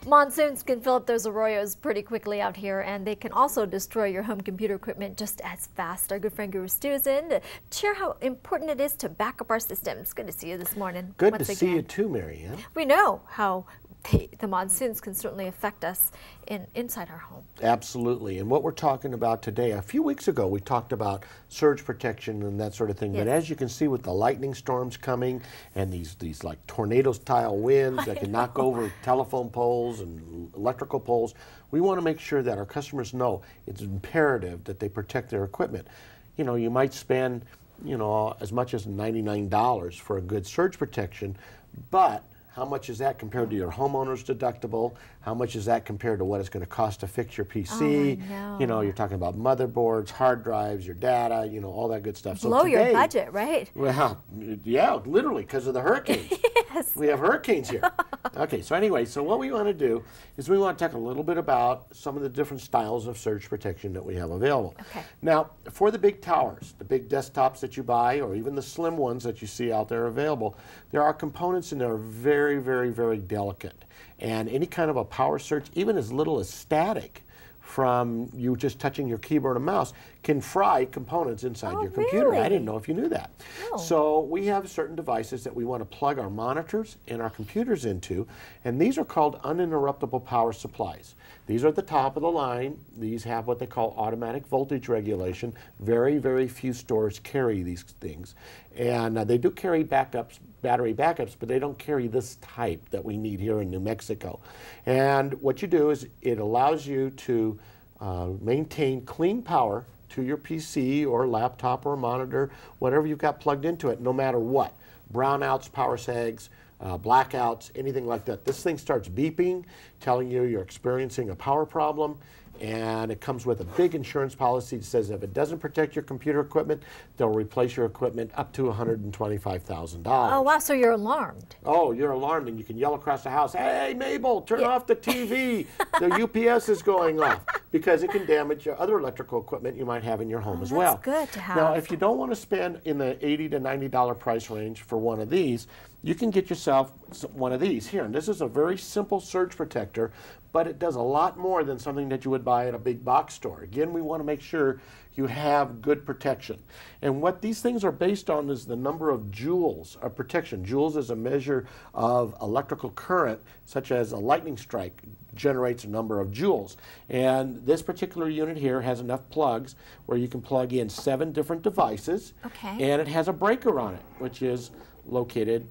Monsoons can fill up those arroyos pretty quickly out here, and they can also destroy your home computer equipment just as fast. Our good friend Guru Stu is in to share how important it is to back up our systems. Good to see you this morning. Good to see you too, Mary Ann. We know how the monsoons can certainly affect us inside our home. Absolutely. And what we're talking about today, a few weeks ago we talked about surge protection and that sort of thing. Yes. But as you can see with the lightning storms coming and these like tornado-style winds that can knock over telephone poles and electrical poles, we want to make sure that our customers know it's imperative that they protect their equipment. You know, you might spend, you know, as much as $99 for a good surge protection, but how much is that compared to your homeowner's deductible? How much is that compared to what it's going to cost to fix your PC? Oh, you know, you're talking about motherboards, hard drives, your data, you know, all that good stuff. So today, your budget, right? Well, yeah, literally because of the hurricanes. Yes. We have hurricanes here. Okay, so anyway, so what we want to do is we want to talk a little bit about some of the different styles of surge protection that we have available. Okay. Now, for the big towers, the big desktops that you buy, or even the slim ones that you see out there available, there are components in there very, very, very delicate. And any kind of a power surge, even as little as static from you just touching your keyboard and mouse, can fry components inside your computer. Really? I didn't know if you knew that. No. So we have certain devices that we want to plug our monitors and our computers into, and these are called uninterruptible power supplies. These are at the top of the line. These have what they call automatic voltage regulation. Very, very few stores carry these things. And they do carry backups, battery backups, but they don't carry this type that we need here in New Mexico. And what you do is it allows you to maintain clean power to your PC or laptop or monitor, whatever you've got plugged into it, no matter what. Brownouts, power sags, blackouts, anything like that. This thing starts beeping, telling you you're experiencing a power problem, and it comes with a big insurance policy that says if it doesn't protect your computer equipment, they'll replace your equipment up to $125,000. Oh, wow, so you're alarmed. Oh, you're alarmed, and you can yell across the house, "Hey, Mabel, turn off the TV. The UPS is going off," because it can damage your other electrical equipment you might have in your home as well. That's good to have. Now, if you don't want to spend in the $80 to $90 price range for one of these, you can get yourself one of these here. And this is a very simple surge protector, but it does a lot more than something that you would buy at a big box store. Again, we want to make sure you have good protection. And what these things are based on is the number of joules of protection. Joules is a measure of electrical current, such as a lightning strike generates a number of joules. And this particular unit here has enough plugs where you can plug in 7 different devices. Okay. And it has a breaker on it, which is located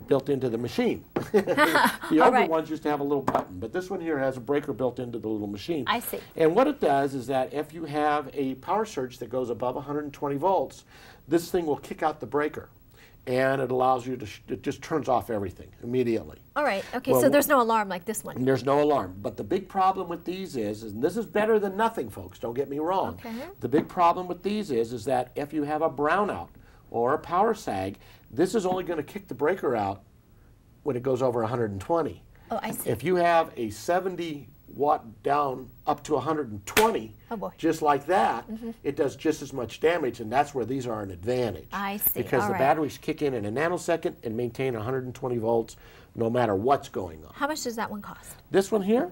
built into the machine. The older ones used to have a little button, but this one here has a breaker built into the little machine. I see. And what it does is that if you have a power surge that goes above 120 volts, this thing will kick out the breaker, and it allows you to, it just turns off everything immediately. All right, okay, Well, so there's no alarm like this one. There's no alarm, but the big problem with these is, and this is better than nothing, folks, don't get me wrong. Okay. The big problem with these is that if you have a brownout or a power sag, this is only going to kick the breaker out when it goes over 120. Oh, I see. If you have a 70 watt down up to 120, oh boy, just like that, it does just as much damage, and that's where these are an advantage. I see. Because All the right. batteries kick in a nanosecond and maintain 120 volts no matter what's going on. How much does that one cost? This one here,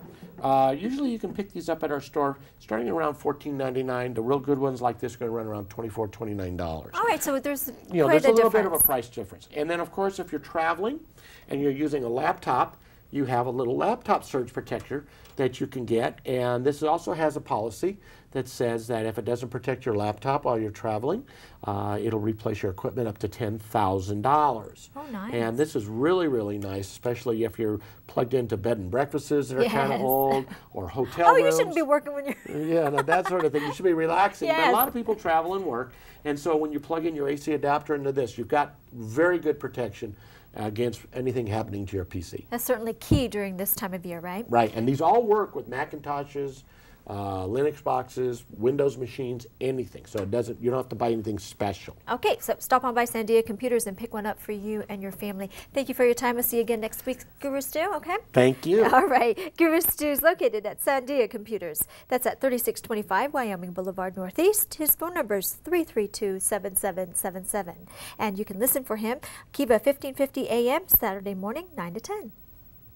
usually you can pick these up at our store starting around $14.99. The real good ones like this are going to run around $24, $29. All right, so there's There's a little bit of a price difference. And then, of course, if you're traveling and you're using a laptop, you have a little laptop surge protector that you can get. And this also has a policy that says that if it doesn't protect your laptop while you're traveling, it'll replace your equipment up to $10,000. Oh, nice. And this is really, really nice, especially if you're plugged into bed and breakfasts that are kind of old, or hotel rooms. Oh, you shouldn't be working when you're... Yeah, no, that sort of thing. You should be relaxing. Yes. But a lot of people travel and work, and so when you plug in your AC adapter into this, you've got very good protection against anything happening to your PC. That's certainly key during this time of year, right? Right, and these all work with Macintoshes, Linux boxes, Windows machines, anything. So it doesn't, you don't have to buy anything special. Okay, so stop on by Sandia Computers and pick one up for you and your family. Thank you for your time. We'll see you again next week, Guru Stu, okay? Thank you. All right, Guru Stu is located at Sandia Computers. That's at 3625 Wyoming Boulevard Northeast. His phone number is 332-7777. And you can listen for him, Kiva 1550 AM, Saturday morning, 9 to 10.